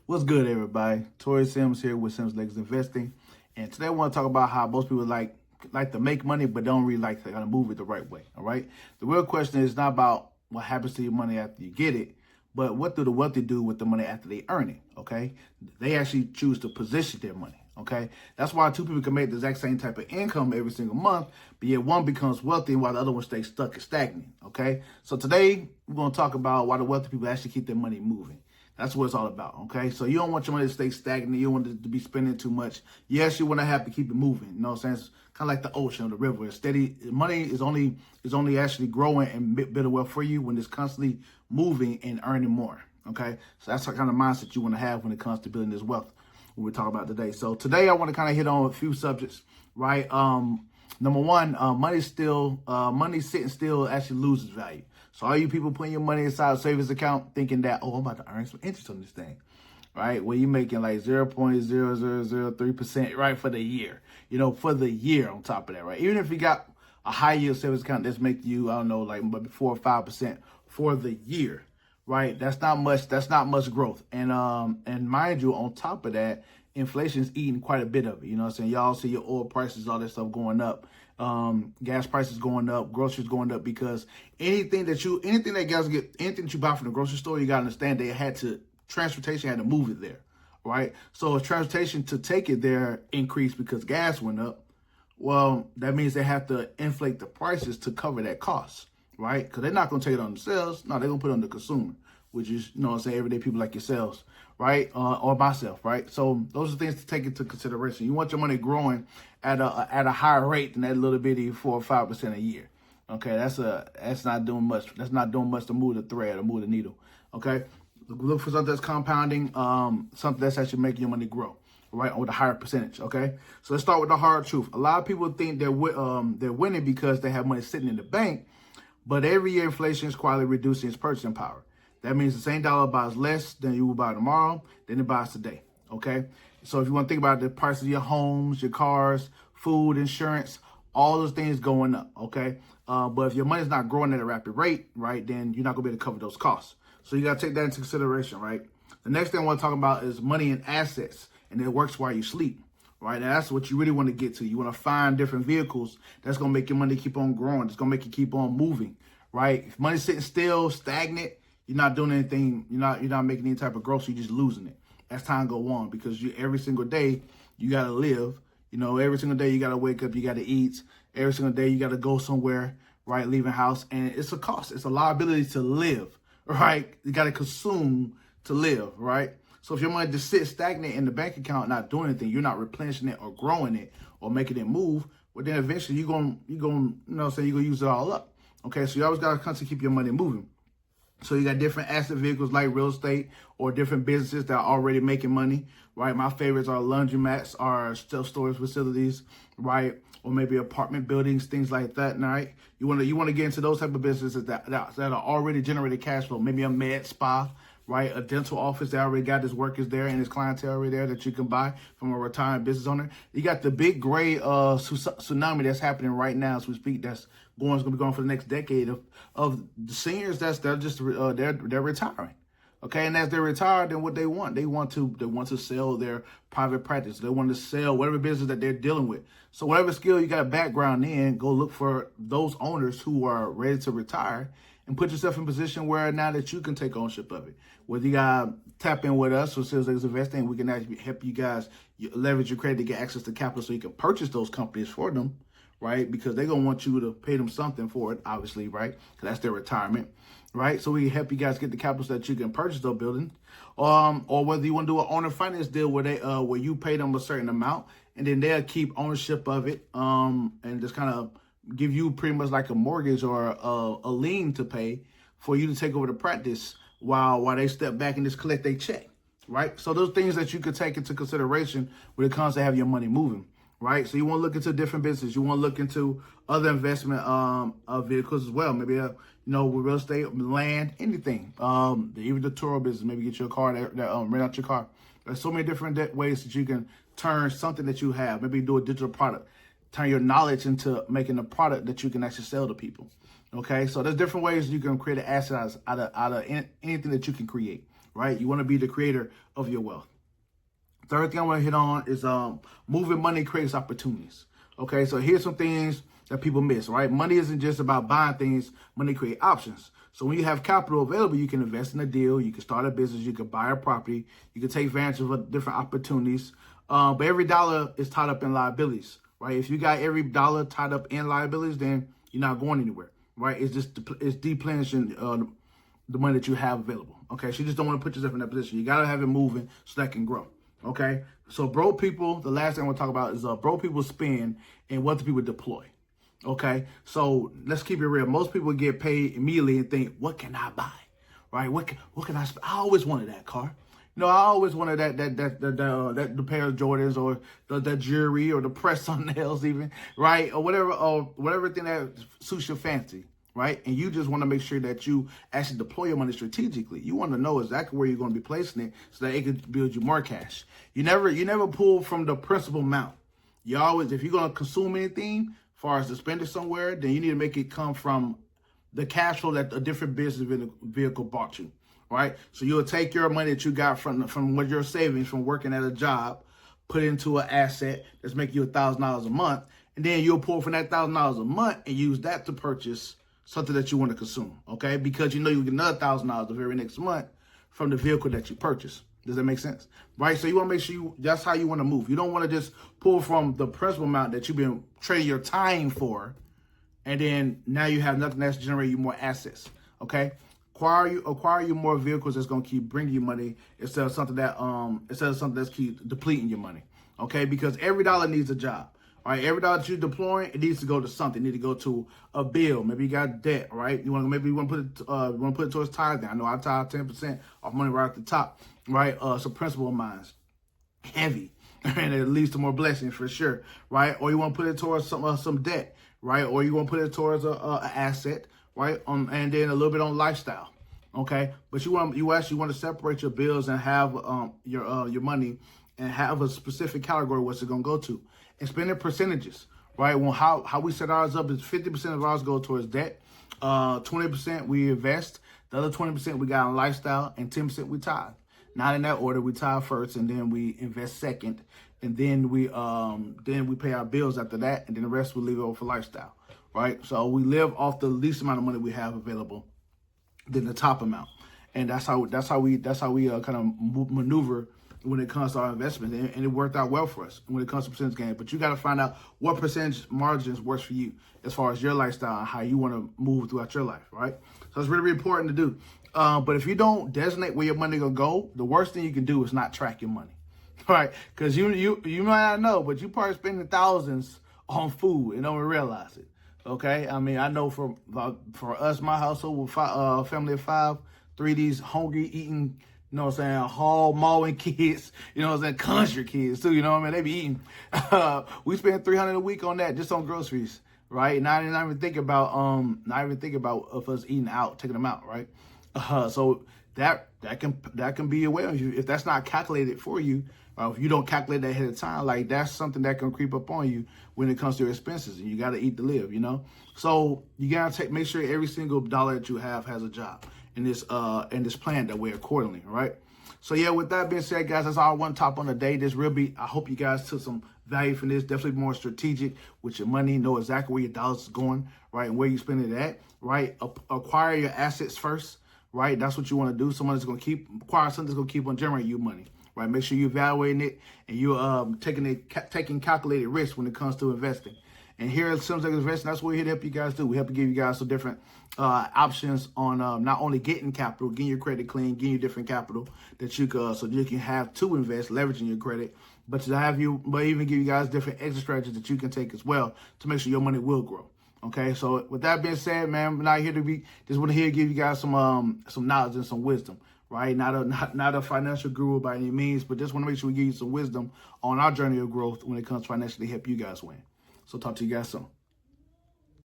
What's good, everybody? Tori Sims here with Sims Legacy Investing, and today I want to talk about how most people like to make money, but don't really like to kind of move it the right way. All right. The real question is not about what happens to your money after you get it, but what do the wealthy do with the money after they earn it? Okay. They actually choose to position their money. Okay. That's why two people can make the exact same type of income every single month, but yet one becomes wealthy while the other one stays stuck and stagnant. Okay. So today we're going to talk about why the wealthy people actually keep their money moving. That's what it's all about, okay? So you don't want your money to stay stagnant. You don't want it to be spending too much. Yes, you want to have to keep it moving. You know what I'm saying? It's kind of like the ocean or the river. It's steady. Money is only actually growing and building wealth for you when it's constantly moving and earning more, okay? So that's the kind of mindset you want to have when it comes to building this wealth we're talking about today. So today I want to kind of hit on a few subjects, right? Number one, money sitting still actually loses value. So all you people putting your money inside a savings account thinking that, oh, I'm about to earn some interest on this thing, right? Well, you're making like 0.0003%, right, for the year, for the year on top of that, right? Even if you got a high yield savings account that's making you, I don't know, like 4 or 5% for the year, right? That's not much. That's not much growth. And mind you, on top of that, inflation is eating quite a bit of it. You know what I'm saying? Y'all see your oil prices, all that stuff going up. Gas prices going up, groceries going up, because anything that you buy from the grocery store, you gotta understand transportation had to move it there, right? So if transportation to take it there increased because gas went up, well, that means they have to inflate the prices to cover that cost, right? Because they're not gonna take it on themselves. No, they're gonna put it on the consumer, which is, you know what I'm saying, everyday people like yourselves, right? Or myself, right? So those are things to take into consideration. You want your money growing at a higher rate than that little bitty 4 or 5% a year. Okay, that's not doing much. That's not doing much to move the thread or move the needle. Okay, look for something that's compounding, something that's actually making your money grow, right, with a higher percentage. Okay, so let's start with the hard truth. A lot of people think they're winning because they have money sitting in the bank, but every year inflation is quietly reducing its purchasing power. That means the same dollar buys less than you will buy tomorrow, than it buys today, okay? So if you want to think about the price of your homes, your cars, food, insurance, all those things going up, okay? But if your money's not growing at a rapid rate, right, then you're not going to be able to cover those costs. So you got to take that into consideration, right? The next thing I want to talk about is money and assets, and it works while you sleep, right? Now, that's what you really want to get to. You want to find different vehicles that's going to make your money keep on growing. It's going to make you keep on moving, right? If money's sitting still, stagnant, you're not doing anything. You're not making any type of growth. So you're just losing it as time go on, because every single day you gotta live. Every single day you gotta wake up. You gotta eat. Every single day you gotta go somewhere, right? Leaving house, and it's a cost. It's a liability to live, right? You gotta consume to live, right? So if your money just sits stagnant in the bank account, not doing anything, you're not replenishing it or growing it or making it move. Well, then eventually you're gonna use it all up. Okay, so you always gotta constantly keep your money moving. So you got different asset vehicles like real estate or different businesses that are already making money, right? My favorites are laundromats, are self-storage facilities, right? Or maybe apartment buildings, things like that, right? You want to get into those type of businesses that are already generating cash flow. Maybe a med spa, right? A dental office that already got his workers there and his clientele already there that you can buy from a retiring business owner. You got the big gray tsunami that's happening right now as we speak. That's going to be going for the next decade of the seniors. They're retiring. Okay, and as they retire, then what they want to sell their private practice. They want to sell whatever business that they're dealing with. So whatever skill you got a background in, go look for those owners who are ready to retire and put yourself in a position where now that you can take ownership of it. Whether you got to tap in with us or Sales Legacy Investing, we can actually help you guys leverage your credit to get access to capital so you can purchase those companies for them, right? Because they're going to want you to pay them something for it, obviously, right? Because that's their retirement, right? So we can help you guys get the capital so that you can purchase those buildings. Or whether you want to do an owner finance deal where you pay them a certain amount and then they'll keep ownership of it and just kind of give you pretty much like a mortgage or a lien to pay for you to take over the practice while they step back and just collect their check, right? So those things that you could take into consideration when it comes to have your money moving, right? So you want to look into different businesses. You want to look into other investment vehicles as well. Maybe with real estate, land, anything. Even the Turo business. Maybe get your car that rent out your car. There's so many different ways that you can turn something that you have. Maybe do a digital product. Turn your knowledge into making a product that you can actually sell to people. Okay, so there's different ways you can create an asset out of anything that you can create, right? You want to be the creator of your wealth. Third thing I want to hit on is moving money creates opportunities. Okay, so here's some things that people miss, right? Money isn't just about buying things. Money creates options. So when you have capital available, you can invest in a deal, you can start a business, you can buy a property, you can take advantage of different opportunities. But every dollar is tied up in liabilities, right? If you got every dollar tied up in liabilities, then you're not going anywhere, right? It's deplenishing the money that you have available. Okay, so you just don't want to put yourself in that position. You got to have it moving so that can grow. Okay, so broke people, the last thing I want to talk about is broke people spend and what do people deploy. Okay, so let's keep it real. Most people get paid immediately and think, what can I buy? Right? What can I spend? I always wanted that car. You know, I always wanted that the pair of Jordans or the jewelry or the press on nails even, right? Or whatever thing that suits your fancy. Right? And you just want to make sure that you actually deploy your money strategically. You want to know exactly where you're going to be placing it so that it can build you more cash. You never pull from the principal amount. You always, if you're going to consume anything, as far as to spend it somewhere, then you need to make it come from the cash flow that a different business vehicle bought you. Right? So you'll take your money that you got from what your savings from working at a job, put it into an asset that's making you $1,000 a month, and then you'll pull from that $1,000 a month and use that to purchase something that you want to consume, okay? Because you know you get another $1,000 the very next month from the vehicle that you purchase. Does that make sense? Right? So you want to make sure that's how you want to move. You don't want to just pull from the principal amount that you've been trading your time for, and then now you have nothing that's generating you more assets, okay? Acquire you more vehicles that's going to keep bringing you money instead of something that's keep depleting your money, okay? Because every dollar needs a job. All right, every dollar that you're deploying, it needs to go to something. It needs to go to a bill. Maybe you got debt, right? You want to put it towards tithing. I know I tithe 10% off money right at the top, right? It's a principle of mine, heavy, and it leads to more blessings for sure, right? Or you want to put it towards some debt, right? Or you want to put it towards a asset, right? And then a little bit on lifestyle, okay? But you actually want to separate your bills and have your money and have a specific category what's it gonna go to. And spending percentages, right? Well, how we set ours up is 50% of ours go towards debt, 20% we invest, the other 20% we got on lifestyle, and 10% we tithe. Not in that order. We tithe first, and then we invest second, and then we pay our bills after that, and then the rest we leave over for lifestyle, right? So we live off the least amount of money we have available than the top amount, and that's how we kind of maneuver when it comes to our investment, and it worked out well for us when it comes to percentage gain. But you got to find out what percentage margins works for you as far as your lifestyle and how you want to move throughout your life, right? So it's really, really important to do. But if you don't designate where your money gonna go, the worst thing you can do is not track your money, right? Because you might not know, but you probably spending thousands on food and don't even realize it. Okay, I mean, I know for us, my household with family of 5, 3 of these hungry eating, you know what I'm saying, hall mauling kids, you know what I'm saying, country kids too, you know what I mean, they be eating. We spend $300 a week on that just on groceries, right? Not even think about of us eating out, taking them out, right? So that can be a way if that's not calculated for you. If you don't calculate that ahead of time, like that's something that can creep up on you when it comes to your expenses, and you got to eat to live, you know. So you gotta make sure every single dollar that you have has a job in this plan that way accordingly, right? So yeah, with that being said, guys, that's all I want to talk on the day. I hope you guys took some value from this. Definitely more strategic with your money. Know exactly where your dollars is going, right, and where you spend it at, right? Acquire your assets first, right? That's what you want to do. Someone that's going to acquire something that's going to keep on generating you money, right? Make sure you're evaluating it and you're taking calculated risk when it comes to investing. And here at Simms Investing, that's what we're here to help you guys do. We help to give you guys some different options on not only getting capital, getting your credit clean, getting you different capital that you can, so you can have to invest, leveraging your credit, but even give you guys different exit strategies that you can take as well to make sure your money will grow. Okay, so with that being said, man, we're not here to just want to give you guys some knowledge and some wisdom, right? Not a financial guru by any means, but just want to make sure we give you some wisdom on our journey of growth when it comes to financially help you guys win. So talk to you guys soon.